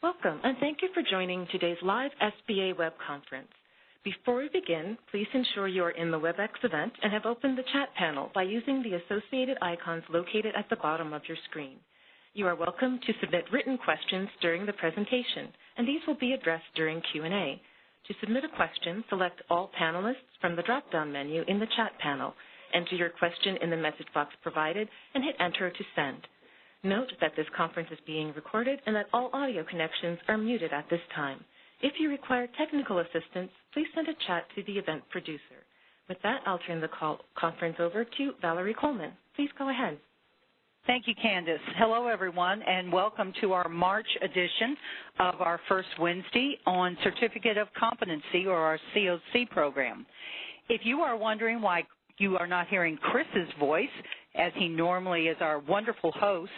Welcome, and thank you for joining today's live SBA web conference. Before we begin, please ensure you are in the WebEx event and have opened the chat panel by using the associated icons located at the bottom of your screen. You are welcome to submit written questions during the presentation, and these will be addressed during Q&A. To submit a question, select All Panelists from the drop-down menu in the chat panel, enter your question in the message box provided, and hit Enter to send. Note that this conference is being recorded and that all audio connections are muted at this time. If you require technical assistance, please send a chat to the event producer. With that, I'll turn the conference over to Valerie Coleman. Please go ahead. Thank you, Candace. Hello, everyone, and welcome to our March edition of our first Wednesday on Certificate of Competency, or our COC program. If you are wondering why you are not hearing Chris's voice, as he normally is our wonderful host,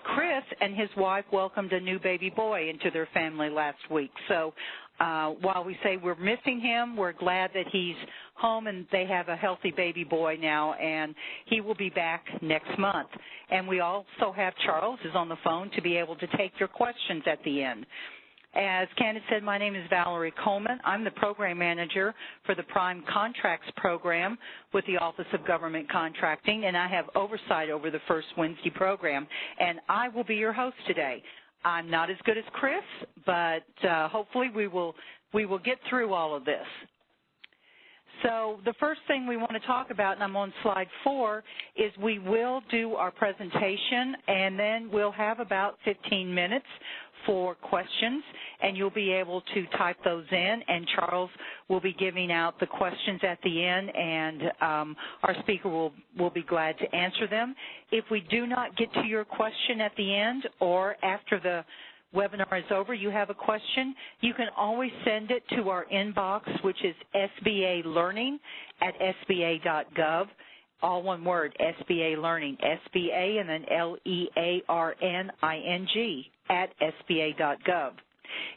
Chris and his wife welcomed a new baby boy into their family last week. So while we say we're missing him, we're glad that he's home and they have a healthy baby boy now, and he will be back next month. And we also have Charles is on the phone to be able to take your questions at the end. As Candace said, my name is Valerie Coleman. I'm the program manager for the Prime Contracts program with the Office of Government Contracting, and I have oversight over the First Wednesday program, and I will be your host today. I'm not as good as Chris, but hopefully we will get through all of this. So the first thing we want to talk about, and I'm on slide 4, is we will do our presentation, and then we'll have about 15 minutes for questions, and you'll be able to type those in, and Charles will be giving out the questions at the end, and our speaker will be glad to answer them. If we do not get to your question at the end or after the webinar is over, you have a question, you can always send it to our inbox, which is sba.learning@sba.gov. All one word, SBA Learning, SBA and then LEARNING @sba.gov.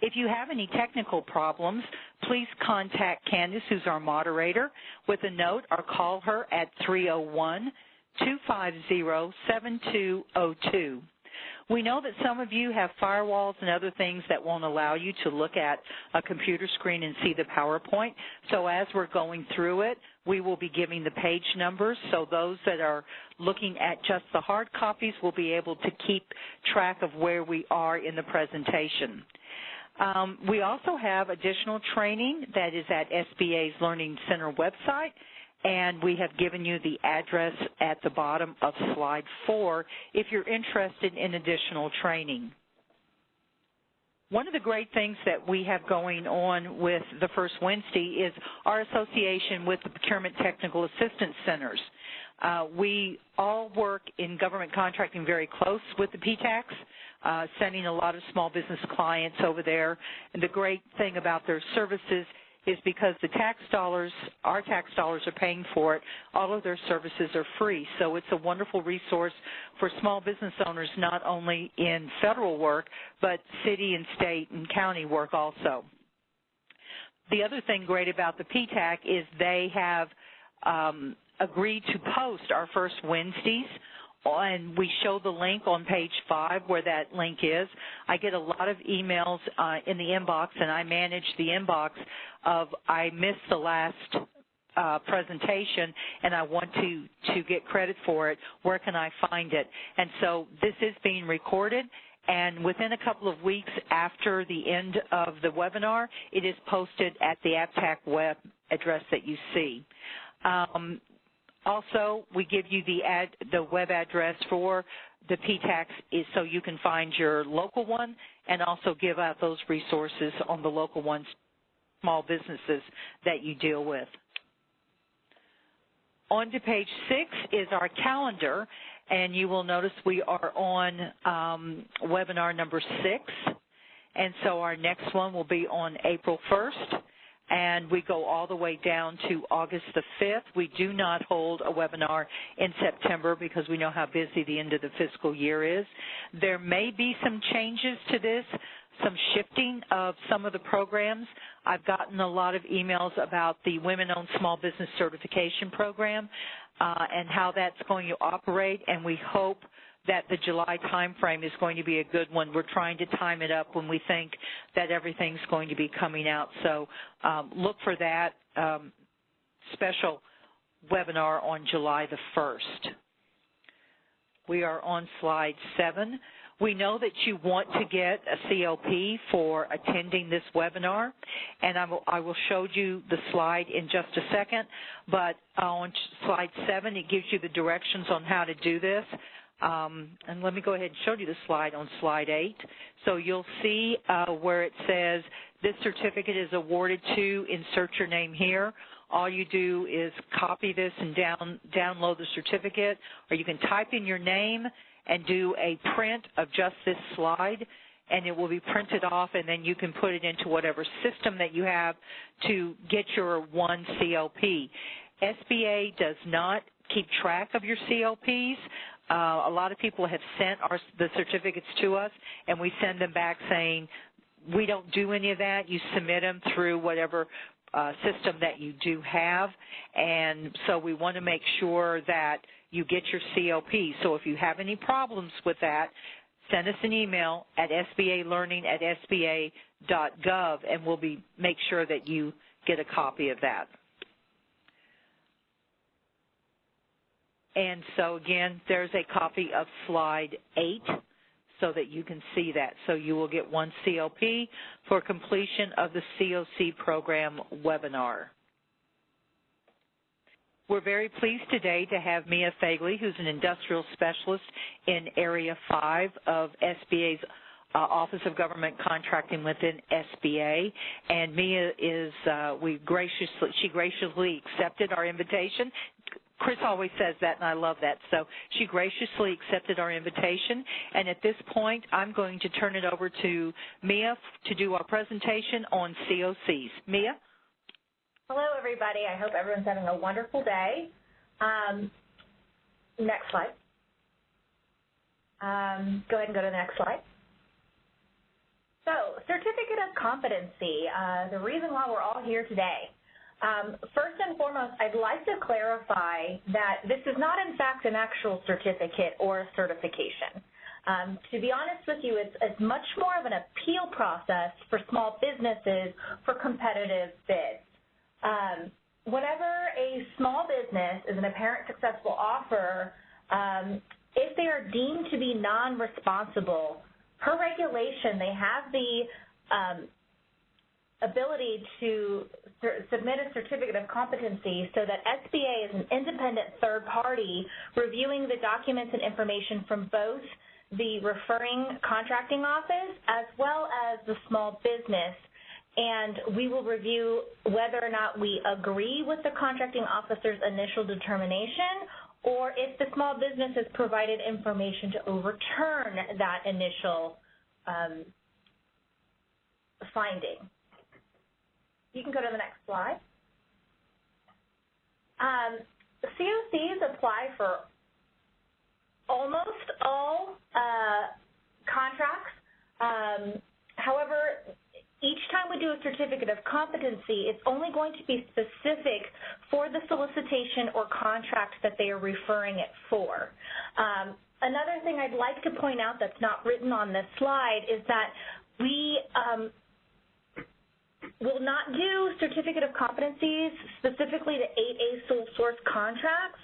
If you have any technical problems, please contact Candace, who's our moderator, with a note, or call her at 301-250-7202. We know that some of you have firewalls and other things that won't allow you to look at a computer screen and see the PowerPoint. So as we're going through it, we will be giving the page numbers, so those that are looking at just the hard copies will be able to keep track of where we are in the presentation. We also have additional training that is at SBA's Learning Center website, and we have given you the address at the bottom of slide 4 if you're interested in additional training. One of the great things that we have going on with the First Wednesday is our association with the Procurement Technical Assistance Centers. We all work in government contracting very close with the PTACs, sending a lot of small business clients over there. And the great thing about their services is because the tax dollars, our tax dollars are paying for it, all of their services are free. So it's a wonderful resource for small business owners, not only in federal work, but city and state and county work also. The other thing great about the PTAC is they have agreed to post our First Wednesdays, and we show the link on page 5 where that link is. I get a lot of emails in the inbox, and I manage the inbox of I missed the last presentation and I want to get credit for it. Where can I find it? And so this is being recorded, and within a couple of weeks after the end of the webinar, it is posted at the APTAC web address that you see. Also, we give you the web address for the PTACs so you can find your local one, and also give out those resources on the local ones, small businesses that you deal with. On to page 6 is our calendar, and you will notice we are on webinar number 6, and so our next one will be on April 1st. And we go all the way down to August the 5th. We do not hold a webinar in September because we know how busy the end of the fiscal year is. There may be some changes to this, some shifting of some of the programs. I've gotten a lot of emails about the Women-Owned Small Business Certification Program and how that's going to operate, and we hope that the July time frame is going to be a good one. We're trying to time it up when we think that everything's going to be coming out. So look for that special webinar on July the 1st. We are on slide 7. We know that you want to get a COP for attending this webinar, and I will show you the slide in just a second, but on slide 7 it gives you the directions on how to do this. And let me go ahead and show you the slide on slide 8. So you'll see where it says this certificate is awarded to, insert your name here. All you do is copy this and download the certificate, or you can type in your name and do a print of just this slide, and it will be printed off, and then you can put it into whatever system that you have to get your one COP. SBA does not keep track of your COPs. A lot of people have sent the certificates to us, and we send them back saying, we don't do any of that. You submit them through whatever system that you do have, and so we want to make sure that you get your COP. So if you have any problems with that, send us an email at sbalearning@sba.gov, and we'll make sure that you get a copy of that. And so, again, there's a copy of slide 8 so that you can see that. So you will get one COP for completion of the COC program webinar. We're very pleased today to have Mia Fagley, who's an industrial specialist in Area 5 of SBA's Office of Government Contracting within SBA. And Mia is, she graciously accepted our invitation. Chris always says that, and I love that. So she graciously accepted our invitation. And at this point, I'm going to turn it over to Mia to do our presentation on COCs. Mia? Hello, everybody. I hope everyone's having a wonderful day. Next slide. Go ahead and go to the next slide. So, Certificate of Competency, the reason why we're all here today. First and foremost, I'd like to clarify that this is not, in fact, an actual certificate or a certification. To be honest with you, it's much more of an appeal process for small businesses for competitive bids. Whenever a small business is an apparent successful offer, if they are deemed to be non-responsible, per regulation, they have the ability to submit a certificate of competency so that SBA is an independent third party reviewing the documents and information from both the referring contracting office as well as the small business. And we will review whether or not we agree with the contracting officer's initial determination or if the small business has provided information to overturn that initial finding. You can go to the next slide. COCs apply for almost all contracts. However, each time we do a certificate of competency, it's only going to be specific for the solicitation or contract that they are referring it for. Another thing I'd like to point out that's not written on this slide is that we will not do certificate of competencies specifically to 8A sole source contracts.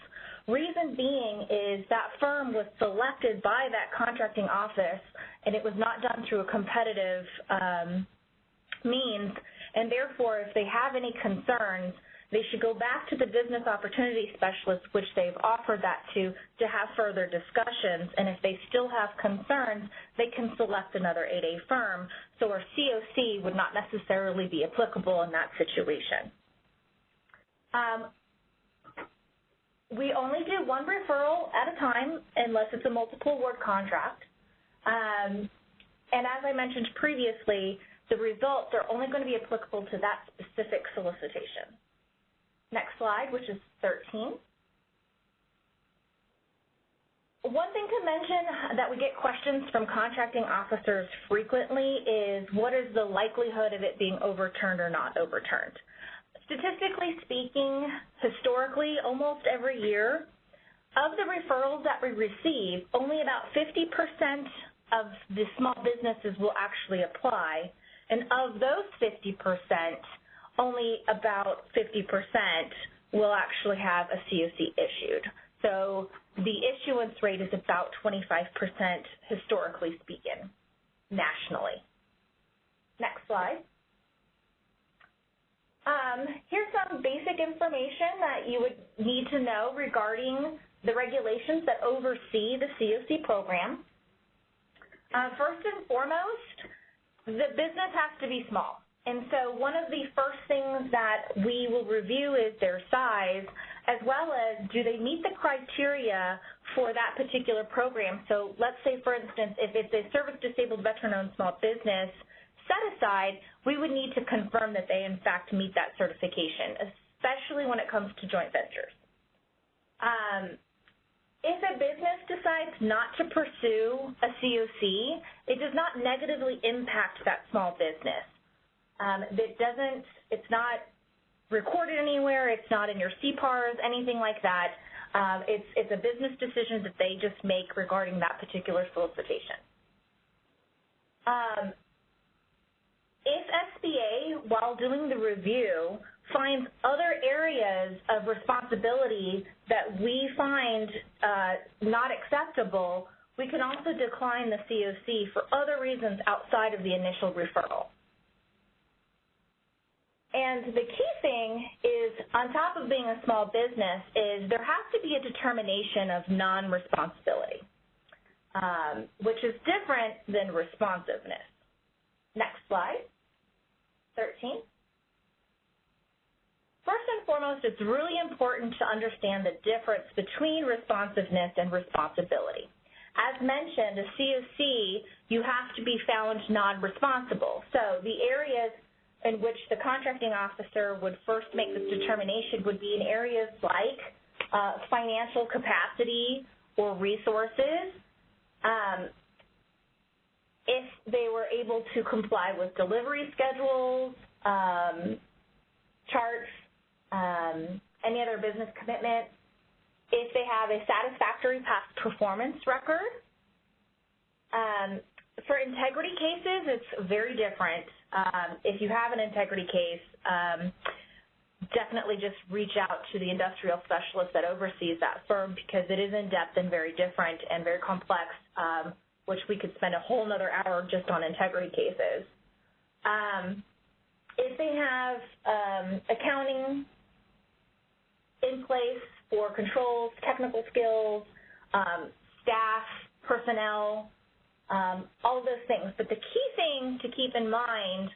Reason being is that firm was selected by that contracting office, and it was not done through a competitive means, and therefore if they have any concerns, they should go back to the business opportunity specialist, which they've offered that to have further discussions, and if they still have concerns, they can select another 8A firm. So our COC would not necessarily be applicable in that situation. We only do one referral at a time unless it's a multiple award contract. And as I mentioned previously, the results are only going to be applicable to that specific solicitation. Next slide, which is 13. One thing to mention that we get questions from contracting officers frequently is what is the likelihood of it being overturned or not overturned? Statistically speaking, historically, almost every year, of the referrals that we receive, only about 50% of the small businesses will actually apply, and of those 50%, only about 50% will actually have a COC issued. So the issuance rate is about 25% historically speaking, nationally. Next slide. Here's some basic information that you would need to know regarding the regulations that oversee the COC program. First and foremost, the business has to be small. And so one of the first things that we will review is their size, as well as do they meet the criteria for that particular program. So let's say, for instance, if it's a service-disabled veteran-owned small business set aside, we would need to confirm that they, in fact, meet that certification, especially when it comes to joint ventures. If a business decides not to pursue a COC, it does not negatively impact that small business. It's not recorded anywhere, it's not in your CPARs, anything like that. It's a business decision that they just make regarding that particular solicitation. If SBA, while doing the review, finds other areas of responsibility that we find not acceptable, we can also decline the COC for other reasons outside of the initial referral. And the key thing is, on top of being a small business, is there has to be a determination of non-responsibility, which is different than responsiveness. Next slide, 13. First and foremost, it's really important to understand the difference between responsiveness and responsibility. As mentioned, a COC, you have to be found non-responsible. So the areas in which the contracting officer would first make this determination would be in areas like financial capacity or resources, if they were able to comply with delivery schedules, charts, any other business commitments, if they have a satisfactory past performance record. For integrity cases, it's very different. If you have an integrity case, definitely just reach out to the industrial specialist that oversees that firm, because it is in-depth and very different and very complex, which we could spend a whole nother hour just on integrity cases. If they have accounting in place for controls, technical skills, staff, personnel, all of those things. But the key thing to keep in mind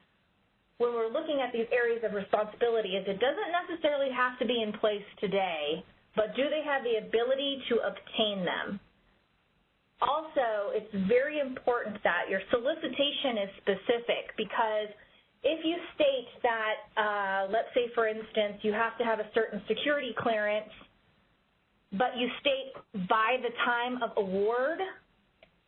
when we're looking at these areas of responsibility is it doesn't necessarily have to be in place today, but do they have the ability to obtain them? Also, it's very important that your solicitation is specific, because if you state that, let's say, for instance, you have to have a certain security clearance, but you state by the time of award,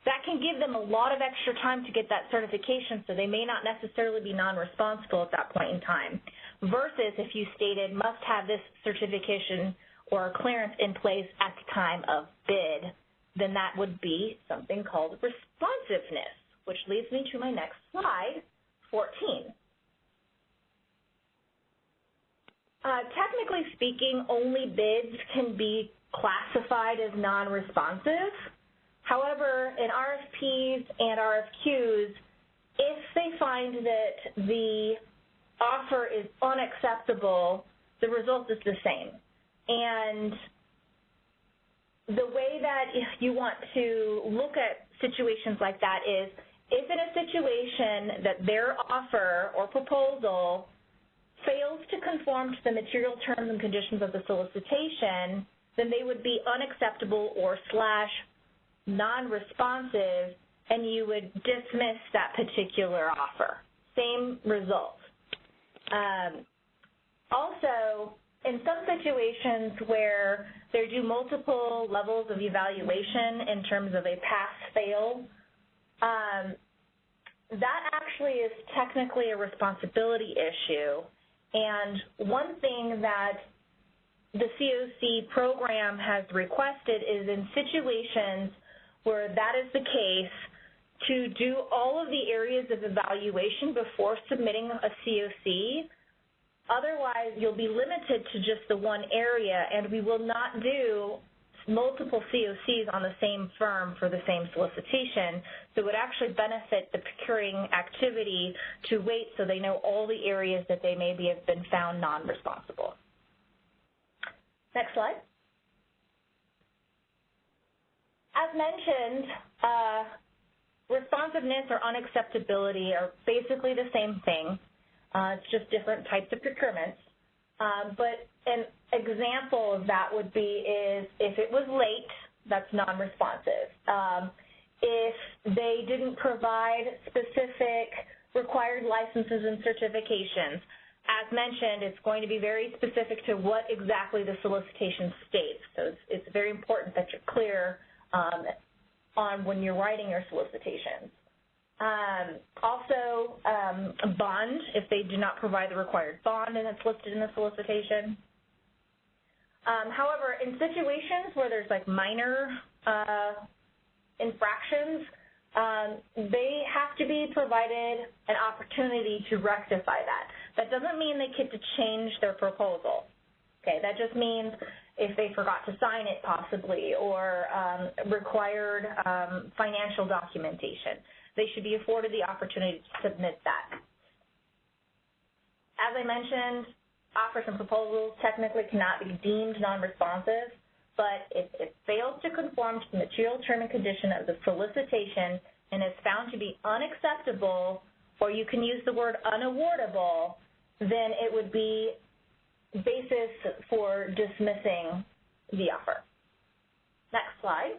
that can give them a lot of extra time to get that certification, so they may not necessarily be non-responsible at that point in time, versus if you stated must have this certification or clearance in place at the time of bid, then that would be something called responsiveness, which leads me to my next slide, 14. Technically speaking, only bids can be classified as non-responsive. However, in RFPs and RFQs, if they find that the offer is unacceptable, the result is the same. And the way that you want to look at situations like that is, if in a situation that their offer or proposal fails to conform to the material terms and conditions of the solicitation, then they would be unacceptable or / non-responsive, and you would dismiss that particular offer. Same result. Also, in some situations where there do multiple levels of evaluation in terms of a pass-fail, that actually is technically a responsibility issue. And one thing that the COC program has requested is in situations where that is the case to do all of the areas of evaluation before submitting a COC. Otherwise, you'll be limited to just the one area, and we will not do multiple COCs on the same firm for the same solicitation. So it would actually benefit the procuring activity to wait so they know all the areas that they maybe have been found non-responsible. Next slide. As mentioned, responsiveness or unacceptability are basically the same thing. It's just different types of procurements. But an example of that would be is if it was late, that's non-responsive. If they didn't provide specific required licenses and certifications, as mentioned, it's going to be very specific to what exactly the solicitation states. So it's very important that you're clear on when you're writing your solicitations. Also, a bond, if they do not provide the required bond and it's listed in the solicitation. However, in situations where there's like minor infractions, they have to be provided an opportunity to rectify that. That doesn't mean they get to change their proposal. Okay, that just means if they forgot to sign it possibly or required financial documentation, they should be afforded the opportunity to submit that. As I mentioned, offers and proposals technically cannot be deemed non-responsive, but if it fails to conform to the material term and condition of the solicitation and is found to be unacceptable, or you can use the word unawardable, then it would be basis for dismissing the offer. Next slide.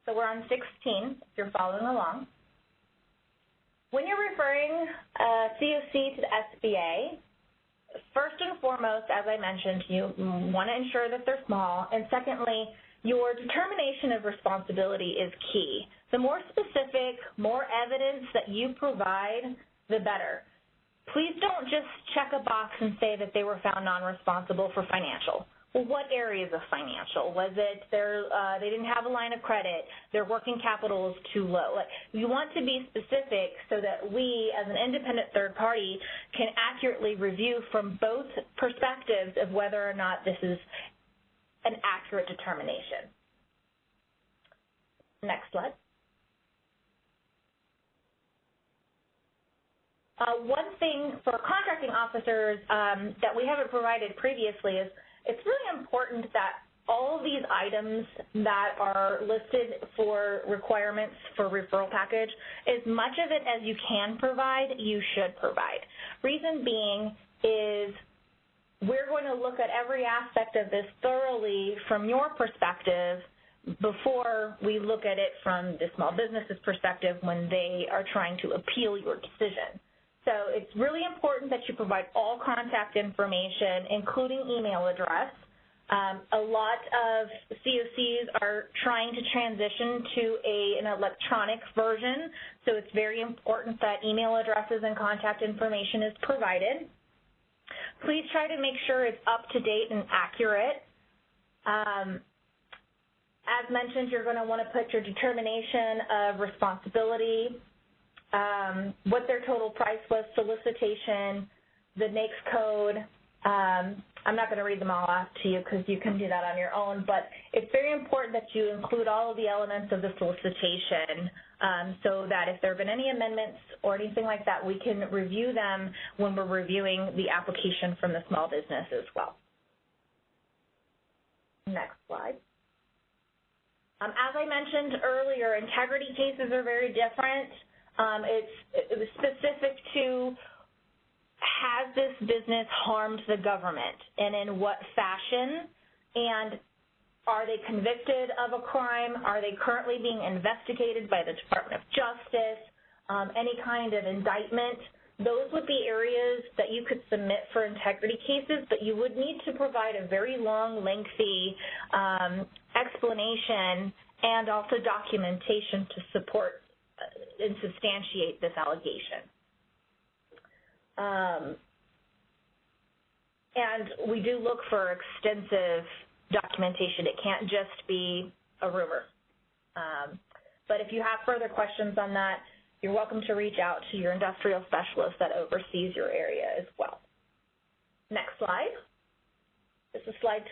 So we're on 16, if you're following along. When you're referring COC to the SBA, first and foremost, as I mentioned, you want to ensure that they're small, and secondly, your determination of responsibility is key. The more specific, more evidence that you provide, the better. Please don't just check a box and say that they were found non-responsible for financial. Well, what areas of financial? Was it they didn't have a line of credit, their working capital is too low? Like, you want to be specific so that we, as an independent third party, can accurately review from both perspectives of whether or not this is an accurate determination. Next slide. One thing for contracting officers that we haven't provided previously is it's really important that all of these items that are listed for requirements for referral package, as much of it as you can provide, you should provide. Reason being is we're going to look at every aspect of this thoroughly from your perspective before we look at it from the small business's perspective when they are trying to appeal your decision. So it's really important that you provide all contact information, including email address. A lot of COCs are trying to transition to an electronic version, so it's very important that email addresses and contact information is provided. Please try to make sure it's up to date and accurate. As mentioned, you're going to want to put your determination of responsibility, what their total price was, solicitation, the NAICS code. I'm not going to read them all off to you because you can do that on your own, but it's very important that you include all of the elements of the solicitation so that if there have been any amendments or anything like that, we can review them when we're reviewing the application from the small business as well. Next slide. As I mentioned earlier, integrity cases are very different. It's specific to, has this business harmed the government and in what fashion, and are they convicted of a crime? Are they currently being investigated by the Department of Justice? Any kind of indictment? Those would be areas that you could submit for integrity cases, but you would need to provide a very long, lengthy explanation and also documentation to support and substantiate this allegation. And we do look for extensive documentation. It can't just be a rumor. But if you have further questions on that, you're welcome to reach out to your industrial specialist that oversees your area as well. Next slide. This is slide.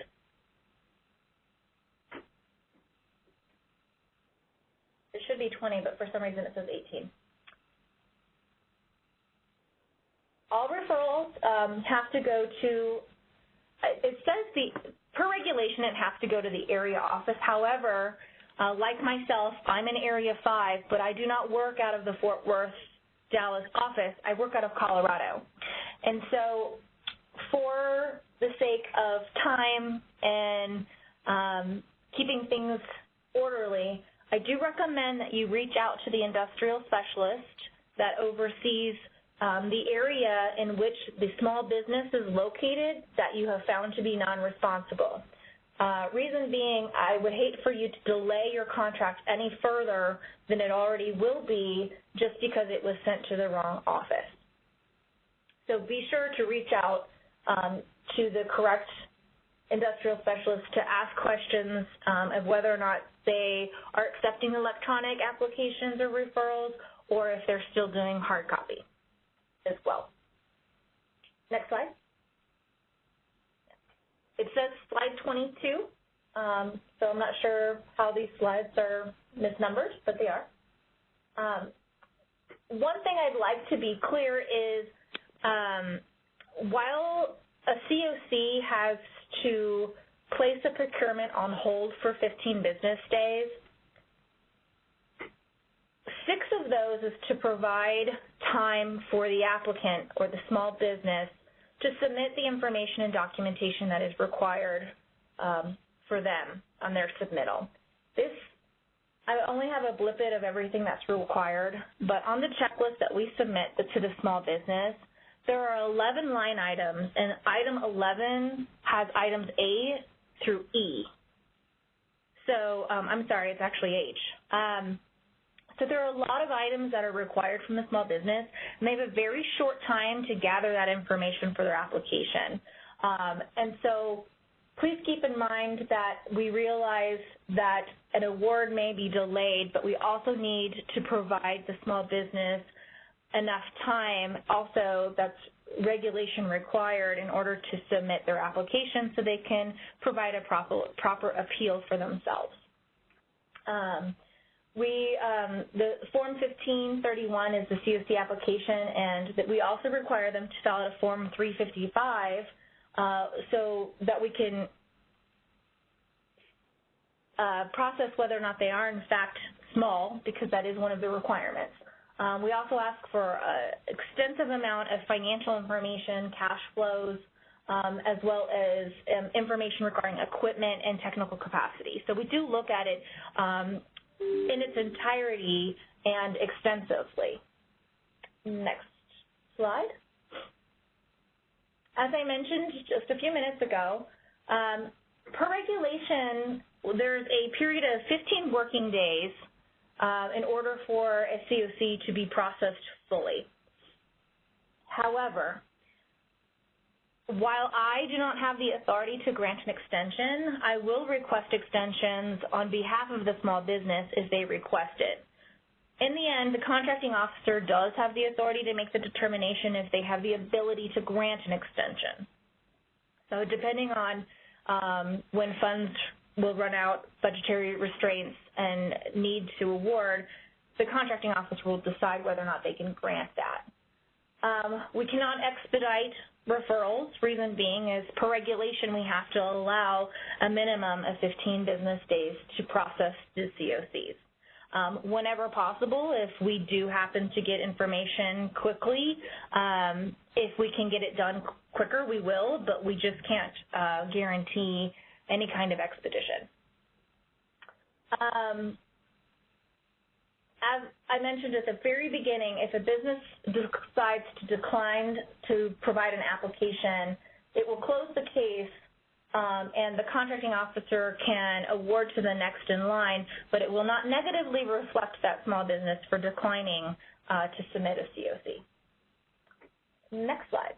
It should be 20, but for some reason it says 18. All referrals have to go to, it says per regulation it has to go to the area office. However, like myself, I'm in Area 5, but I do not work out of the Fort Worth, Dallas office. I work out of Colorado. And so for the sake of time and keeping things orderly, I do recommend that you reach out to the industrial specialist that oversees the area in which the small business is located that you have found to be non-responsible. Reason being, I would hate for you to delay your contract any further than it already will be just because it was sent to the wrong office. So be sure to reach out to the correct industrial specialist to ask questions of whether or not they are accepting electronic applications or referrals, or if they're still doing hard copy as well. Next slide. It says slide 22, so I'm not sure how these slides are misnumbered, but they are. One thing I'd like to be clear is while a COC has to place a procurement on hold for 15 business days, 6 of those is to provide time for the applicant or the small business to submit the information and documentation that is required for them on their submittal. I only have a blip of everything that's required, but on the checklist that we submit to the small business, there are 11 line items, and item 11 has items A through E. So, I'm sorry, it's actually H. So there are a lot of items that are required from the small business, and they have a very short time to gather that information for their application. And so please keep in mind that we realize that an award may be delayed, but we also need to provide the small business enough time also that's regulation required in order to submit their application so they can provide a proper appeal for themselves. The Form 1531 is the COC application, and that we also require them to fill out a Form 355 so that we can process whether or not they are in fact small, because that is one of the requirements. We also ask for an extensive amount of financial information, cash flows, as well as information regarding equipment and technical capacity. So we do look at it in its entirety and extensively. Next slide. As I mentioned just a few minutes ago, per regulation, there's a period of 15 working days in order for a COC to be processed fully. However, while I do not have the authority to grant an extension, I will request extensions on behalf of the small business if they request it. In the end, the contracting officer does have the authority to make the determination if they have the ability to grant an extension. So depending on when funds will run out, budgetary restraints, and need to award, the contracting officer will decide whether or not they can grant that. We cannot expedite referrals. Reason being is, per regulation, we have to allow a minimum of 15 business days to process the COCs. Whenever possible, if we do happen to get information quickly, if we can get it done quicker, we will, but we just can't guarantee any kind of expedition. As I mentioned at the very beginning, if a business decides to decline to provide an application, it will close the case and the contracting officer can award to the next in line, but it will not negatively reflect that small business for declining to submit a COC. Next slide.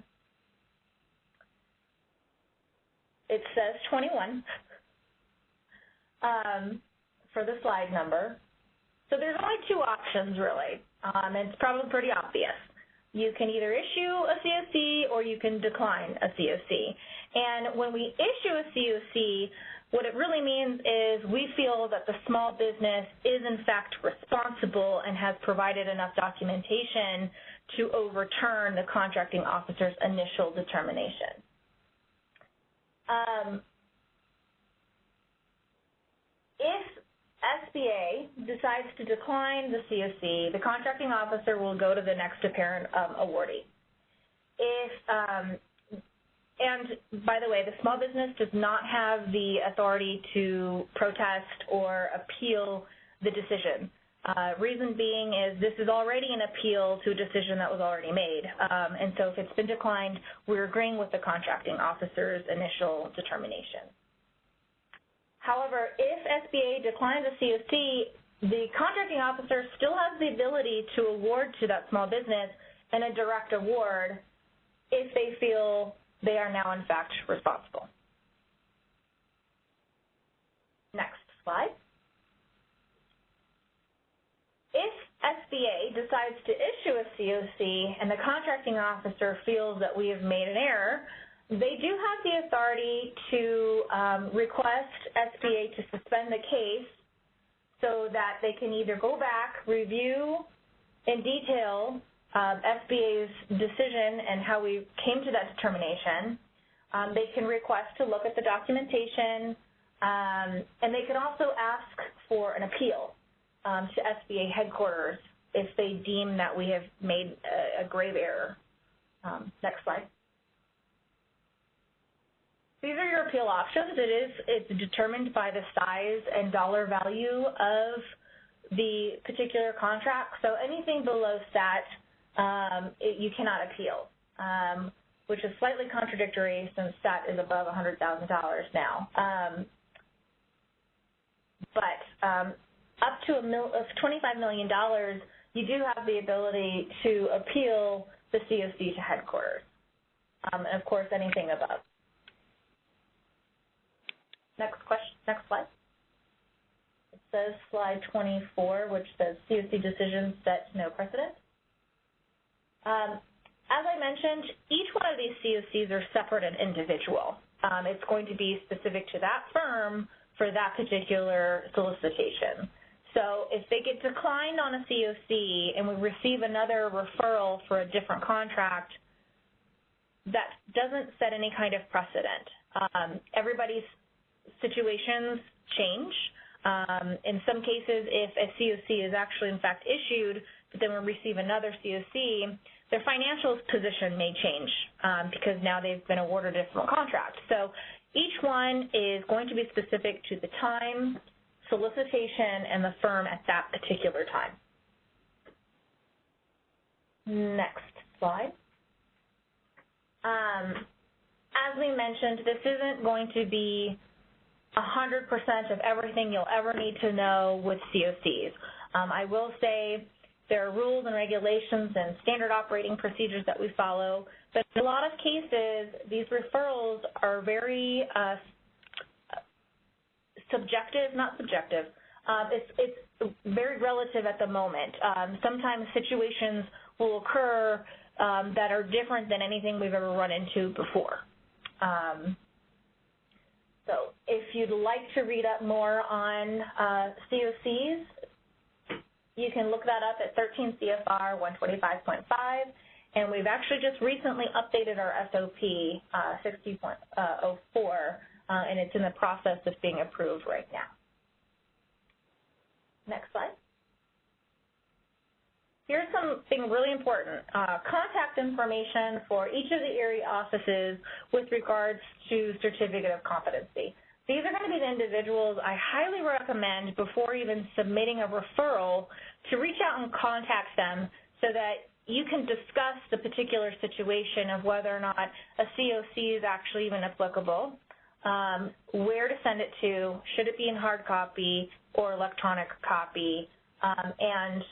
it says 21 for the slide number. So there's only two options, really, and it's probably pretty obvious. You can either issue a COC or you can decline a COC. And when we issue a COC, what it really means is we feel that the small business is in fact responsible and has provided enough documentation to overturn the contracting officer's initial determination. If SBA decides to decline the COC, the contracting officer will go to the next apparent awardee. And by the way, the small business does not have the authority to protest or appeal the decision. Reason being is this is already an appeal to a decision that was already made. And so if it's been declined, we're agreeing with the contracting officer's initial determination. However, if SBA declines a COC, the contracting officer still has the ability to award to that small business and a direct award if they feel they are now in fact responsible. Next slide. If SBA decides to issue a COC and the contracting officer feels that we have made an error, they do have the authority to request SBA to suspend the case so that they can either go back, review in detail SBA's decision and how we came to that determination. They can request to look at the documentation, and they can also ask for an appeal to SBA headquarters if they deem that we have made a grave error. Next slide. These are your appeal options. It's determined by the size and dollar value of the particular contract. So anything below stat, you cannot appeal, which is slightly contradictory since stat is above $100,000 now. Up to $25 million, you do have the ability to appeal the COC to headquarters, and of course anything above. Next slide. It says slide 24, which says COC decisions set no precedent. As I mentioned, each one of these COCs are separate and individual. It's going to be specific to that firm for that particular solicitation. So if they get declined on a COC and we receive another referral for a different contract, that doesn't set any kind of precedent. Everybody's situations change. In some cases, if a COC is actually in fact issued, but then we receive another COC, their financial position may change because now they've been awarded a different contract. So each one is going to be specific to the time, solicitation, and the firm at that particular time. Next slide. As we mentioned, this isn't going to be 100% of everything you'll ever need to know with COCs. I will say there are rules and regulations and standard operating procedures that we follow, but in a lot of cases, these referrals are very subjective, not subjective. It's very relative at the moment. Sometimes situations will occur that are different than anything we've ever run into before. So if you'd like to read up more on COCs, you can look that up at 13 CFR 125.5, and we've actually just recently updated our SOP 60.04, and it's in the process of being approved right now. Next slide. Here's something really important, contact information for each of the area offices with regards to certificate of competency. These are going to be the individuals I highly recommend before even submitting a referral to reach out and contact them so that you can discuss the particular situation of whether or not a COC is actually even applicable, where to send it to, should it be in hard copy or electronic copy, and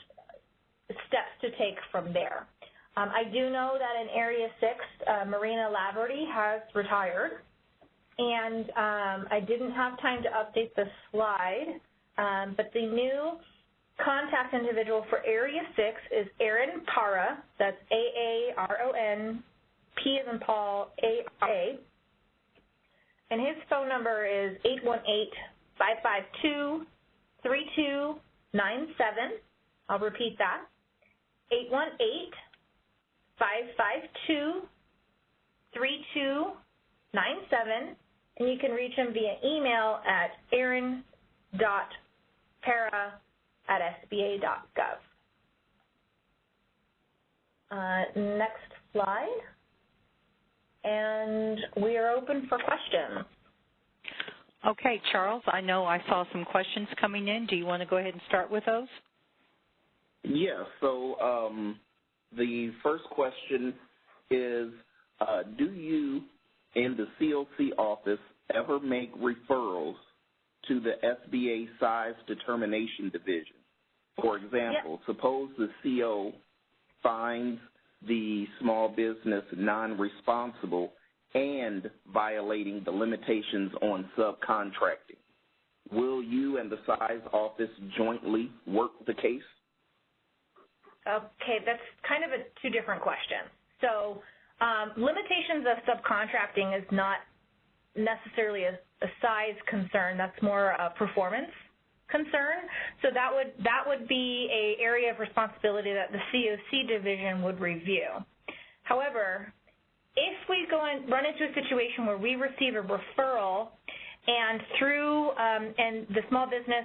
steps to take from there. I do know that in Area 6, Marina Laverty has retired, and I didn't have time to update the slide, but the new contact individual for Area 6 is Aaron Para. That's A-A-R-O-N, P as in Paul, A-R-A. And his phone number is 818-552-3297. I'll repeat that, 818-552-3297. And you can reach him via email at aaron.para@sba.gov. Next slide. And we are open for questions. Okay, Charles, I know I saw some questions coming in. Do you want to go ahead and start with those? Yeah, so the first question is, do you in the COC office ever make referrals to the SBA size determination division? For example, suppose the CO finds the small business non-responsible and violating the limitations on subcontracting. Will you and the size office jointly work the case? Okay, that's kind of two different questions. So limitations of subcontracting is not necessarily a size concern. That's more a performance concern. So that would be an area of responsibility that the COC division would review. However, if we go and run into a situation where we receive a referral and through and the small business,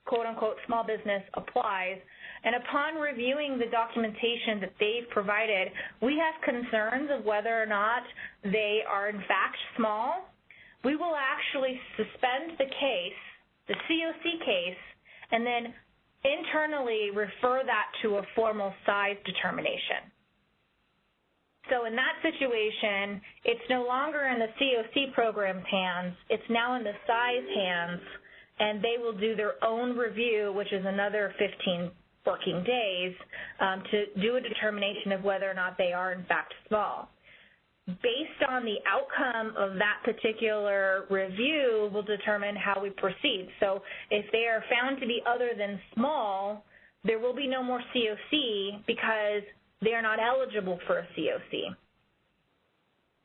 quote unquote, small business applies, and upon reviewing the documentation that they've provided, we have concerns of whether or not they are in fact small, we will actually suspend the case, the COC case, and then internally refer that to a formal size determination. So in that situation, it's no longer in the COC program's hands, it's now in the size hands, and they will do their own review, which is another 15 working days, to do a determination of whether or not they are in fact small. Based on the outcome of that particular review, we'll determine how we proceed. So if they are found to be other than small, there will be no more COC because they are not eligible for a COC.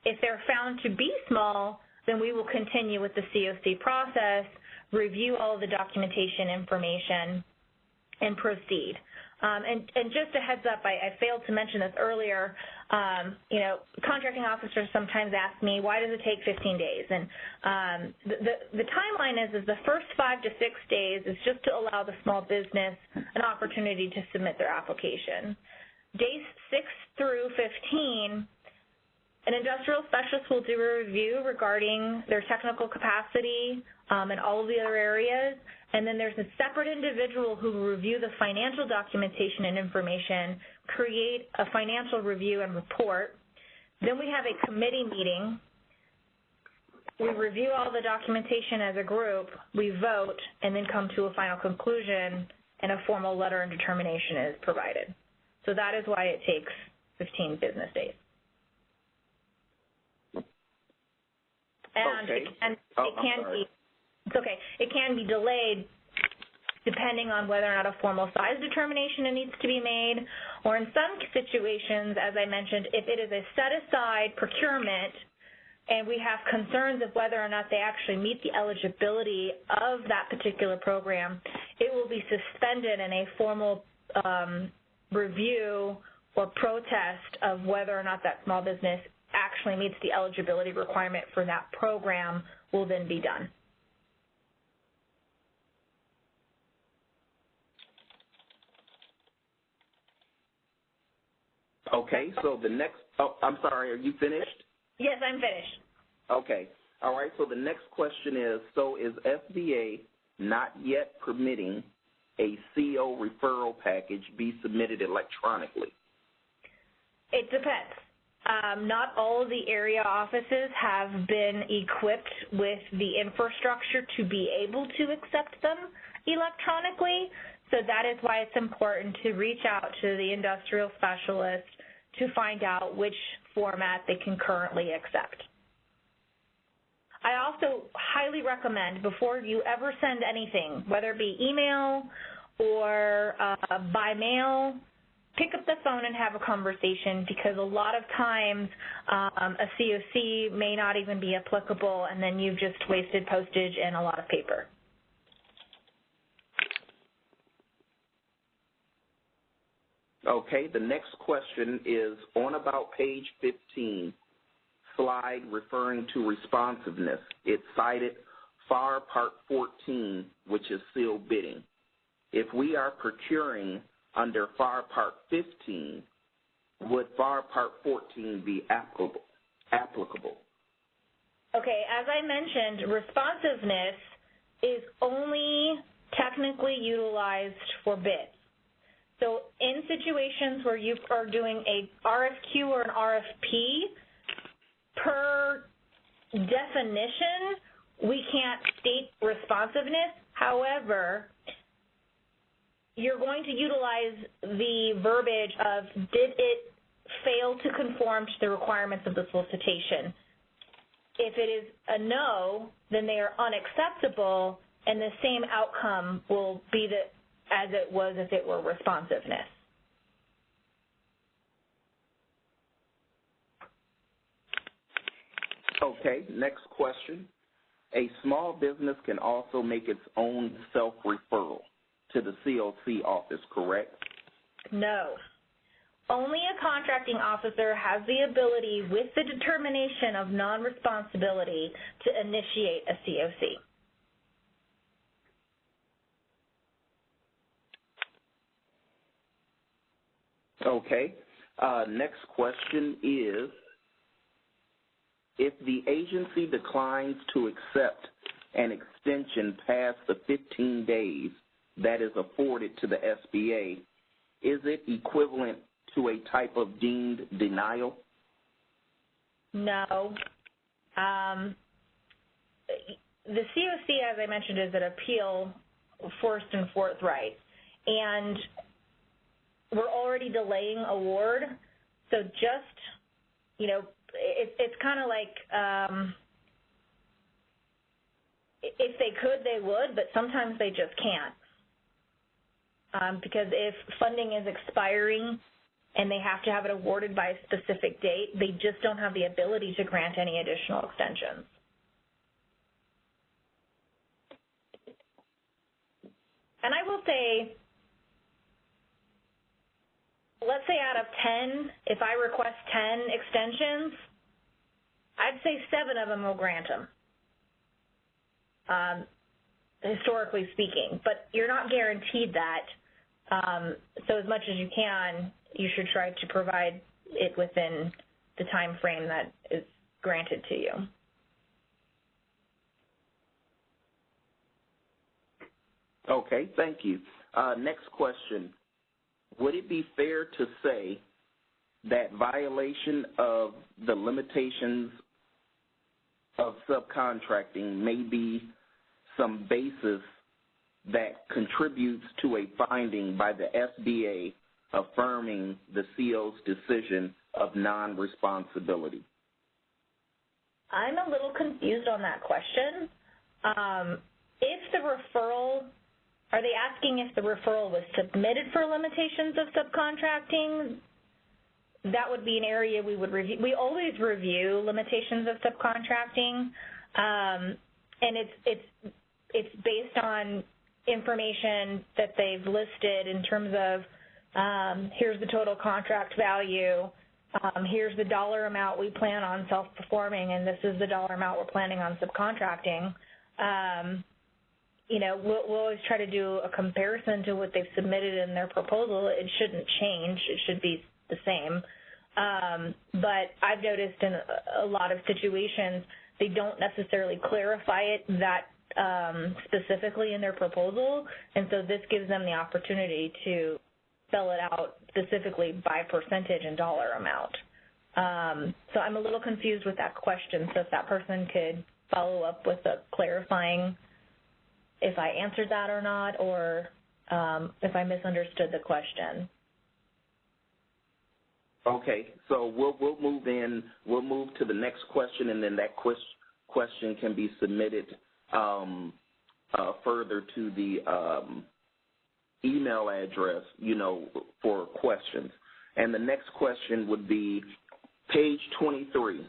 If they're found to be small, then we will continue with the COC process, review all of the documentation information, and proceed. And just a heads up, I failed to mention this earlier, contracting officers sometimes ask me, why does it take 15 days? And the timeline is the first 5 to 6 days is just to allow the small business an opportunity to submit their application. Days 6 through 15, an industrial specialist will do a review regarding their technical capacity and all of the other areas, and then there's a separate individual who will review the financial documentation and information, create a financial review and report. Then we have a committee meeting. We review all the documentation as a group, we vote, and then come to a final conclusion, and a formal letter and determination is provided. So that is why it takes 15 business days. And okay. It can be delayed depending on whether or not a formal size determination needs to be made, or in some situations, as I mentioned, if it is a set-aside procurement and we have concerns of whether or not they actually meet the eligibility of that particular program, it will be suspended and a formal review or protest of whether or not that small business actually meets the eligibility requirement for that program will then be done. Okay, so the next, I'm sorry, are you finished? Yes, I'm finished. Okay, all right, so the next question is, so is SBA not yet permitting a CO referral package be submitted electronically? It depends. Not all of the area offices have been equipped with the infrastructure to be able to accept them electronically, so that is why it's important to reach out to the industrial specialist to find out which format they can currently accept. I also highly recommend before you ever send anything, whether it be email or by mail, pick up the phone and have a conversation, because a lot of times a COC may not even be applicable, and then you've just wasted postage and a lot of paper. Okay, the next question is on about page 15, slide referring to responsiveness. It cited FAR Part 14, which is sealed bidding. If we are procuring under FAR Part 15, would FAR Part 14 be applicable? Okay, as I mentioned, responsiveness is only technically utilized for bids. So in situations where you are doing a RFQ or an RFP, per definition, we can't state responsiveness. However, you're going to utilize the verbiage of did it fail to conform to the requirements of the solicitation. If it is a no, then they are unacceptable, and the same outcome will be as it was if it were responsiveness. Okay, next question. A small business can also make its own self-referral to the COC office, correct? No. Only a contracting officer has the ability, with the determination of non-responsibility, to initiate a COC. Okay. Next question is, if the agency declines to accept an extension past the 15 days that is afforded to the SBA, is it equivalent to a type of deemed denial? No. The COC, as I mentioned, is an appeal first and forthright. And we're already delaying award, so just, it's kind of like if they could, they would, but sometimes they just can't. Because if funding is expiring and they have to have it awarded by a specific date, they just don't have the ability to grant any additional extensions. And I will say, let's say out of 10, if I request 10 extensions, I'd say 7 of them will grant them, historically speaking. But you're not guaranteed that. So as much as you can, you should try to provide it within the time frame that is granted to you. Okay, thank you. Next question. Would it be fair to say that violation of the limitations of subcontracting may be some basis that contributes to a finding by the SBA affirming the CO's decision of non-responsibility? I'm a little confused on that question. If the referral, are they asking if the referral was submitted for limitations of subcontracting? That would be an area we would review. We always review limitations of subcontracting, and it's based on information that they've listed in terms of here's the total contract value, here's the dollar amount we plan on self-performing, and this is the dollar amount we're planning on subcontracting. We'll always try to do a comparison to what they've submitted in their proposal. It shouldn't change. It should be the same. But I've noticed in a lot of situations they don't necessarily clarify it that specifically in their proposal, and so this gives them the opportunity to spell it out specifically by percentage and dollar amount. So I'm a little confused with that question, so if that person could follow up with a clarifying if I answered that or not, or if I misunderstood the question. Okay, so we'll move to the next question, and then that question can be submitted further to the email address, for questions. And the next question would be page 23,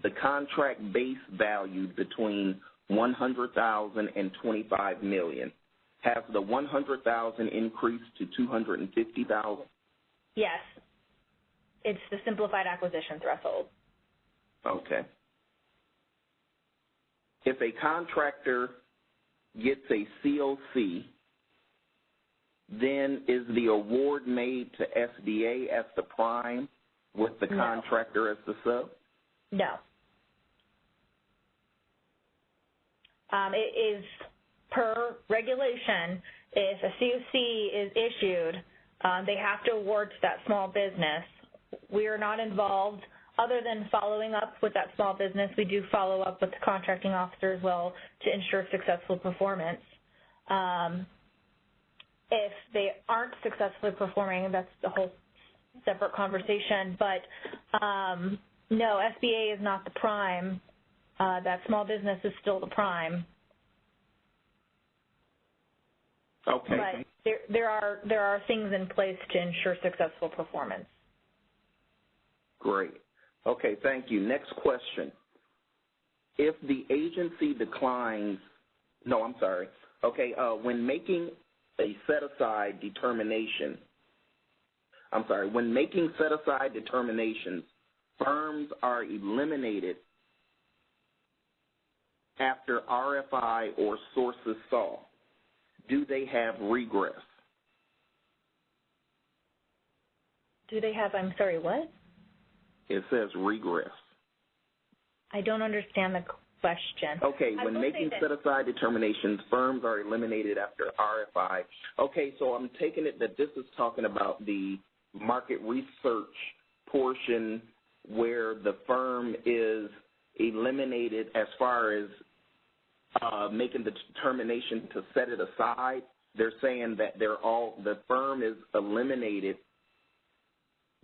the contract base value between $100,000 and $25 million. Has the $100,000 increased to $250,000? Yes. It's the simplified acquisition threshold. Okay. If a contractor gets a COC, then is the award made to SBA as the prime with the contractor as the sub? No. It is per regulation, if a COC is issued, they have to award to that small business. We are not involved other than following up with that small business. We do follow up with the contracting officer as well to ensure successful performance. If they aren't successfully performing, that's a whole separate conversation. But no, SBA is not the prime. That small business is still the prime. Okay. But there are things in place to ensure successful performance. Great. Okay, thank you. Next question. If the agency declines, when making a set-aside determination, when making set-aside determinations, firms are eliminated after RFI or sources saw. Do they have regress? Do they have, I'm sorry, what? It says regress. I don't understand the question. Okay, when making set-aside determinations, firms are eliminated after RFI. Okay, so I'm taking it that this is talking about the market research portion where the firm is eliminated as far as making the determination to set it aside. They're saying that the firm is eliminated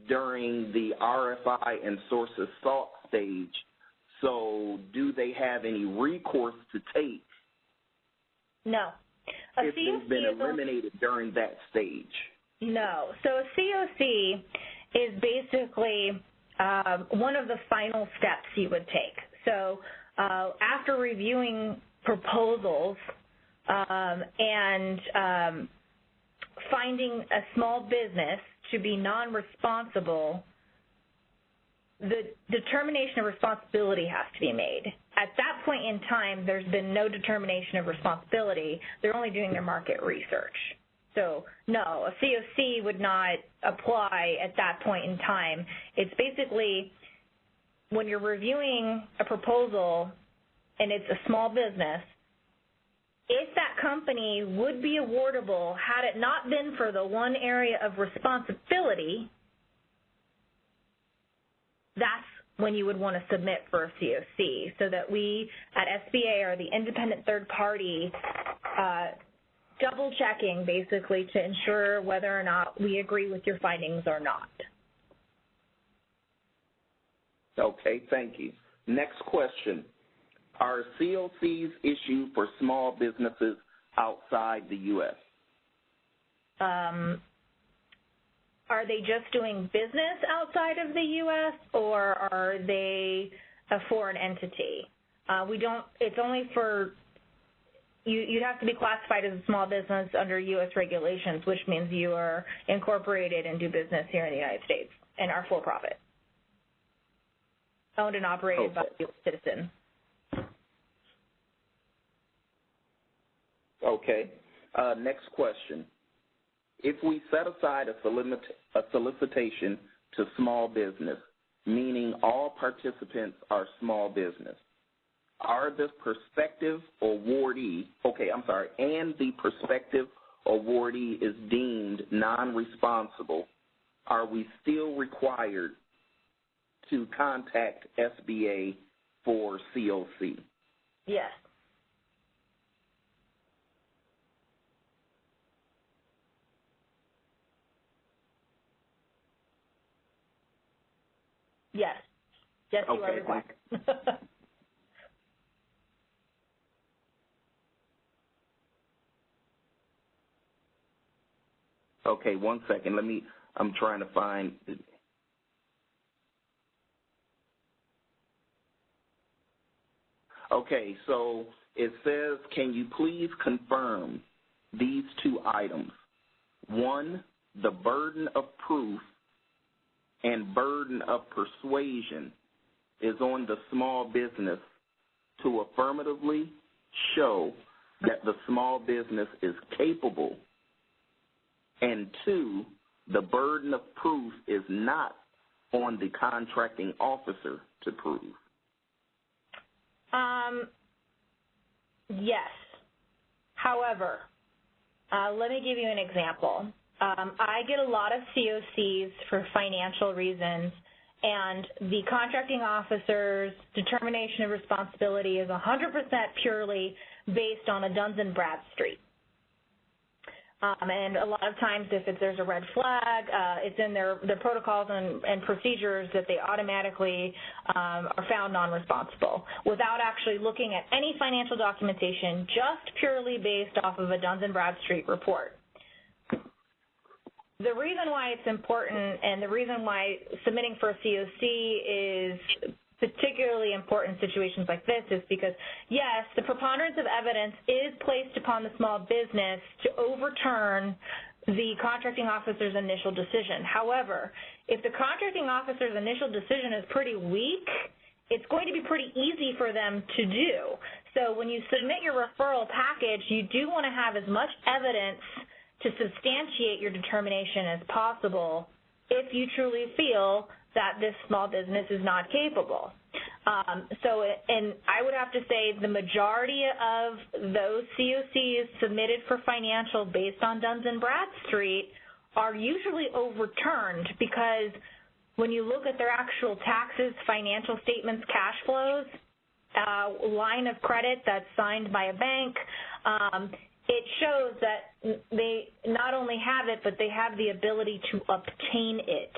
during the RFI and sources sought stage. So do they have any recourse to take No. if they've been eliminated during that stage? No. So a COC is basically one of the final steps you would take. So after reviewing proposals and finding a small business to be non-responsible, the determination of responsibility has to be made. At that point in time, there's been no determination of responsibility. They're only doing their market research. So, no, a COC would not apply at that point in time. It's basically when you're reviewing a proposal and it's a small business, if that company would be awardable had it not been for the one area of responsibility, that's when you would want to submit for a COC, so that we at SBA are the independent third party double-checking basically to ensure whether or not we agree with your findings or not. Okay, thank you. Next question. Are COCs issued for small businesses outside the U.S.? Are they just doing business outside of the U.S. or are they a foreign entity? It's only for, you'd have to be classified as a small business under U.S. regulations, which means you are incorporated and do business here in the United States and are for-profit. Owned and operated by a U.S. citizen. Okay. Next question. If we set aside a solicitation to small business, meaning all participants are small business, are the prospective awardee, and the prospective awardee is deemed non-responsible, are we still required to contact SBA for COC? Yes. Yes. Yes, you are required. Okay, 1 second. I'm trying to find. Okay, so it says, can you please confirm these 2 items? 1, the burden of proof and burden of persuasion is on the small business to affirmatively show that the small business is capable. And 2, the burden of proof is not on the contracting officer to prove. Yes. However, let me give you an example. I get a lot of COCs for financial reasons, and the contracting officer's determination of responsibility is 100% purely based on a Duns & Bradstreet. And a lot of times if there's a red flag, it's in their protocols and procedures that they automatically are found non-responsible without actually looking at any financial documentation, just purely based off of a Duns & Bradstreet report. The reason why it's important and the reason why submitting for a COC is particularly important in situations like this is because, yes, the preponderance of evidence is placed upon the small business to overturn the contracting officer's initial decision. However, if the contracting officer's initial decision is pretty weak, it's going to be pretty easy for them to do. So when you submit your referral package, you do want to have as much evidence to substantiate your determination as possible if you truly feel that this small business is not capable. And I would have to say the majority of those COCs submitted for financial based on Duns & Bradstreet are usually overturned because when you look at their actual taxes, financial statements, cash flows, line of credit that's signed by a bank, it shows that they not only have it, but they have the ability to obtain it.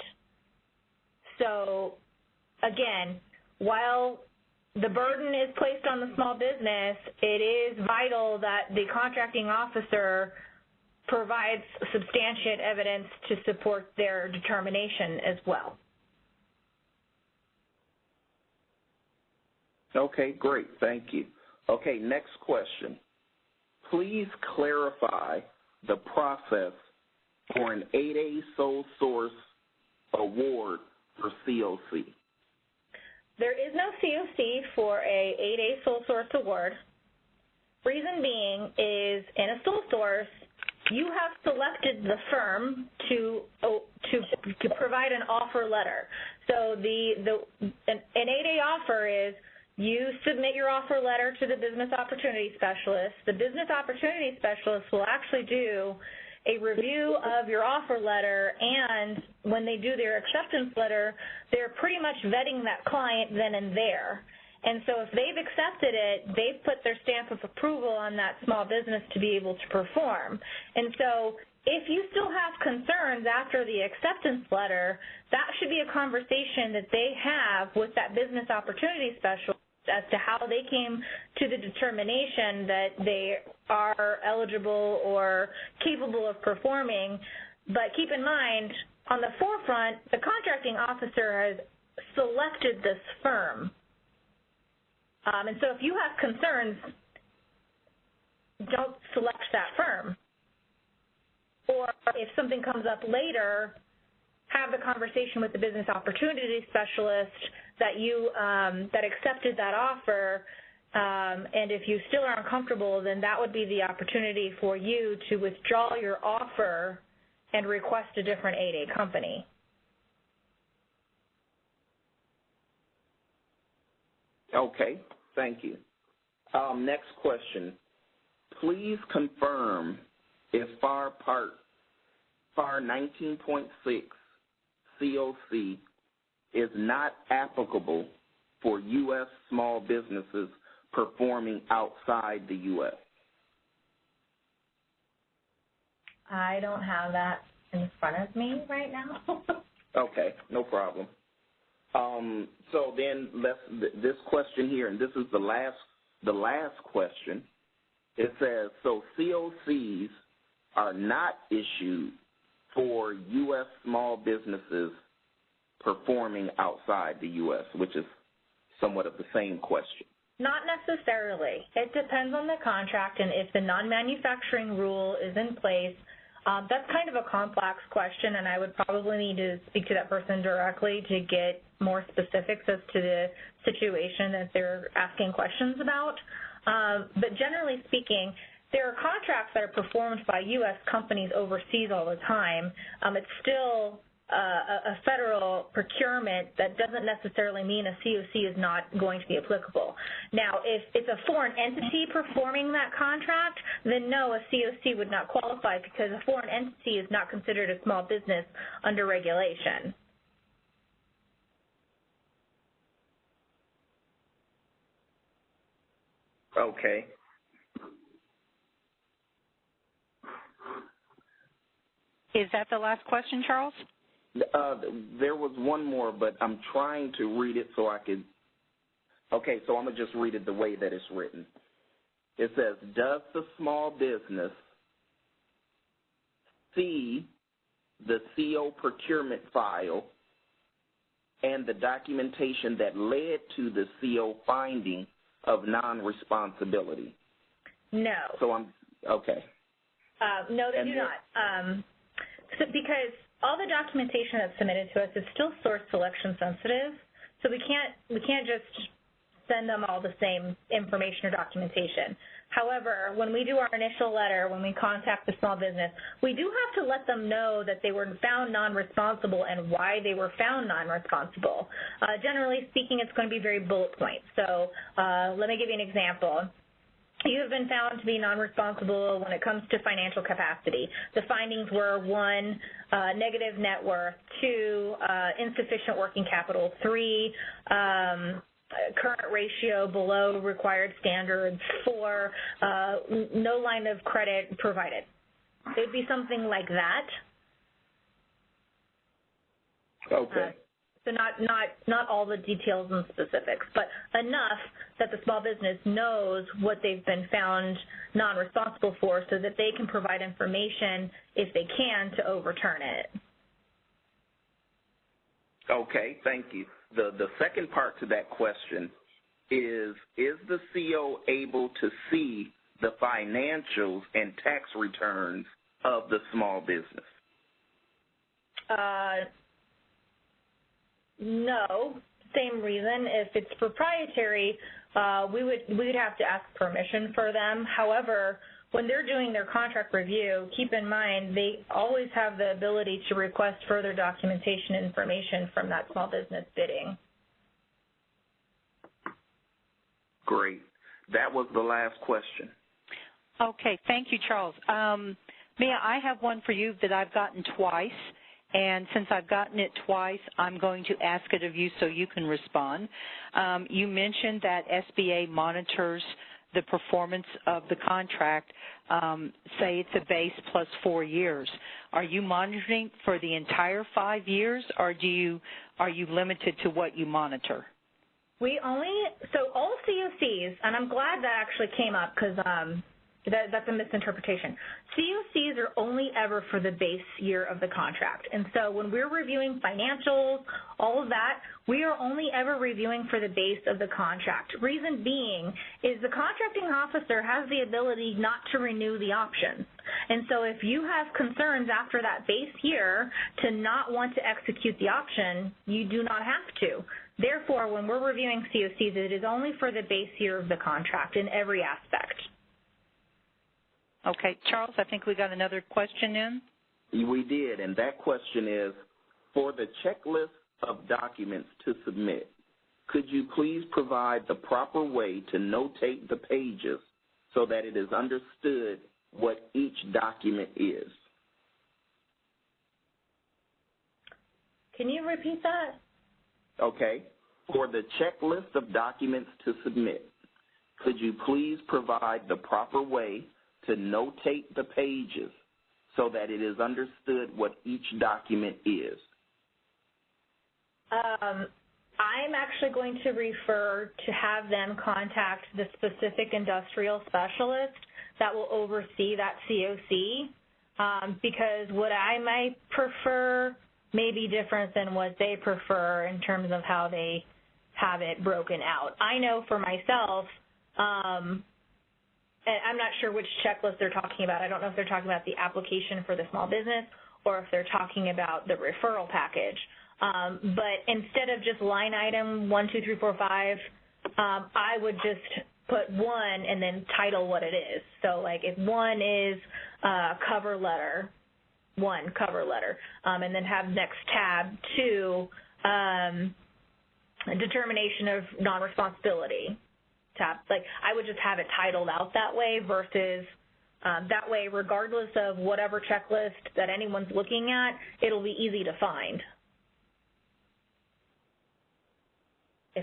So, again, while the burden is placed on the small business, it is vital that the contracting officer provides substantiate evidence to support their determination as well. Okay, great. Thank you. Okay, next question. Please clarify the process for an 8A sole source award for COC. There is no COC for a 8A sole source award. Reason being is in a sole source, you have selected the firm to provide an offer letter. So an 8A offer is you submit your offer letter to the business opportunity specialist. The business opportunity specialist will actually do a review of your offer letter, and when they do their acceptance letter, they're pretty much vetting that client then and there. And so if they've accepted it, they've put their stamp of approval on that small business to be able to perform. And so if you still have concerns after the acceptance letter, that should be a conversation that they have with that business opportunity specialist as to how they came to the determination that they are eligible or capable of performing. But keep in mind, on the forefront, the contracting officer has selected this firm. And so if you have concerns, don't select that firm. Or if something comes up later, have the conversation with the business opportunity specialist that that accepted that offer, and if you still are uncomfortable, then that would be the opportunity for you to withdraw your offer and request a different 8A company. Okay, thank you. Next question. Please confirm if FAR 19.6 COC is not applicable for U.S. small businesses performing outside the U.S. I don't have that in front of me right now. Okay, no problem. So then this question here, and this is the last question. It says, so COCs are not issued for U.S. small businesses performing outside the U.S., which is somewhat of the same question? Not necessarily. It depends on the contract, and if the non-manufacturing rule is in place. That's kind of a complex question, and I would probably need to speak to that person directly to get more specifics as to the situation that they're asking questions about. But generally speaking, there are contracts that are performed by U.S. companies overseas all the time. It's still a federal procurement. That doesn't necessarily mean a COC is not going to be applicable. Now, if it's a foreign entity performing that contract, then no, a COC would not qualify because a foreign entity is not considered a small business under regulation. Okay. Is that the last question, Charles? There was one more, but I'm trying to read it so I could. Okay, so I'm going to just read it the way that it's written. It says, does the small business see the CO procurement file and the documentation that led to the CO finding of non-responsibility? No. So okay. No, they do not. Because all the documentation that's submitted to us is still source selection sensitive, so we can't just send them all the same information or documentation. However, when we do our initial letter, when we contact the small business, we do have to let them know that they were found non-responsible and why they were found non-responsible. Generally speaking, it's going to be very bullet points. So let me give you an example. You have been found to be non-responsible when it comes to financial capacity. The findings were 1, negative net worth, 2, insufficient working capital, 3, current ratio below required standards, 4, no line of credit provided. It would be something like that. Okay. So not all the details and specifics, but enough that the small business knows what they've been found non-responsible for so that they can provide information, if they can, to overturn it. Okay, thank you. The second part to that question is the CO able to see the financials and tax returns of the small business? No, same reason. If it's proprietary, we would have to ask permission for them. However, when they're doing their contract review, keep in mind they always have the ability to request further documentation and information from that small business bidding. Great. That was the last question. Okay, thank you, Charles. Mia, I have one for you that I've gotten twice. And since I've gotten it twice, I'm going to ask it of you so you can respond. You mentioned that SBA monitors the performance of the contract, say it's a base plus 4 years. Are you monitoring for the entire 5 years, or are you limited to what you monitor? So all COCs, and I'm glad that actually came up because that's a misinterpretation. COCs are only ever for the base year of the contract. And so when we're reviewing financials, all of that, we are only ever reviewing for the base of the contract. Reason being is the contracting officer has the ability not to renew the options. And so if you have concerns after that base year to not want to execute the option, you do not have to. Therefore, when we're reviewing COCs, it is only for the base year of the contract in every aspect. Okay, Charles, I think we got another question in. We did, and that question is, for the checklist of documents to submit, could you please provide the proper way to notate the pages so that it is understood what each document is? Can you repeat that? Okay. For the checklist of documents to submit, could you please provide the proper way to notate the pages so that it is understood what each document is? I'm actually going to refer to have them contact the specific industrial specialist that will oversee that COC. because what I might prefer may be different than what they prefer in terms of how they have it broken out. I know for myself, and I'm not sure which checklist they're talking about. I don't know if they're talking about the application for the small business or if they're talking about the referral package. But instead of just line item 1, 2, 3, 4, 5, I would just put 1 and then title what it is. So like if 1 is cover letter, 1 cover letter, and then have next tab 2 determination of non-responsibility tab. Like I would just have it titled out that way versus that way, regardless of whatever checklist that anyone's looking at, it'll be easy to find.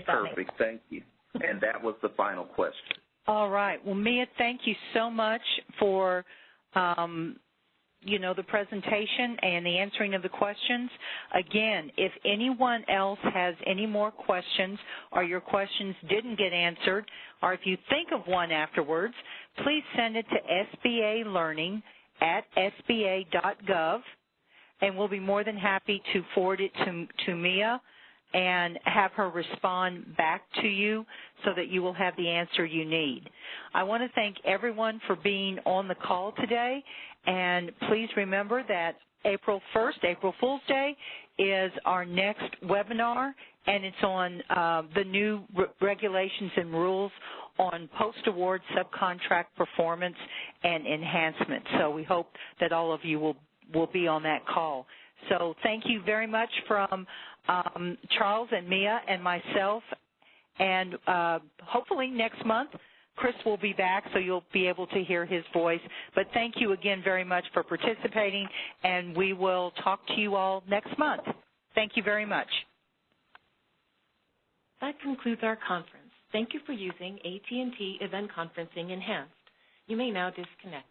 Perfect. Thank you. And that was the final question. All right. Well, Mia, thank you so much for, the presentation and the answering of the questions. Again, if anyone else has any more questions or your questions didn't get answered, or if you think of one afterwards, please send it to sbalearning@sba.gov, and we'll be more than happy to forward it to Mia and have her respond back to you so that you will have the answer you need. I want to thank everyone for being on the call today, and please remember that April 1st, April Fool's Day, is our next webinar, and it's on the new regulations and rules on post-award subcontract performance and enhancement. So we hope that all of you will be on that call. So thank you very much from Charles and Mia and myself, and hopefully next month Chris will be back so you'll be able to hear his voice. But thank you again very much for participating, and we will talk to you all next month. Thank you very much. That concludes our conference. Thank you for using AT&T Event Conferencing Enhanced. You may now disconnect.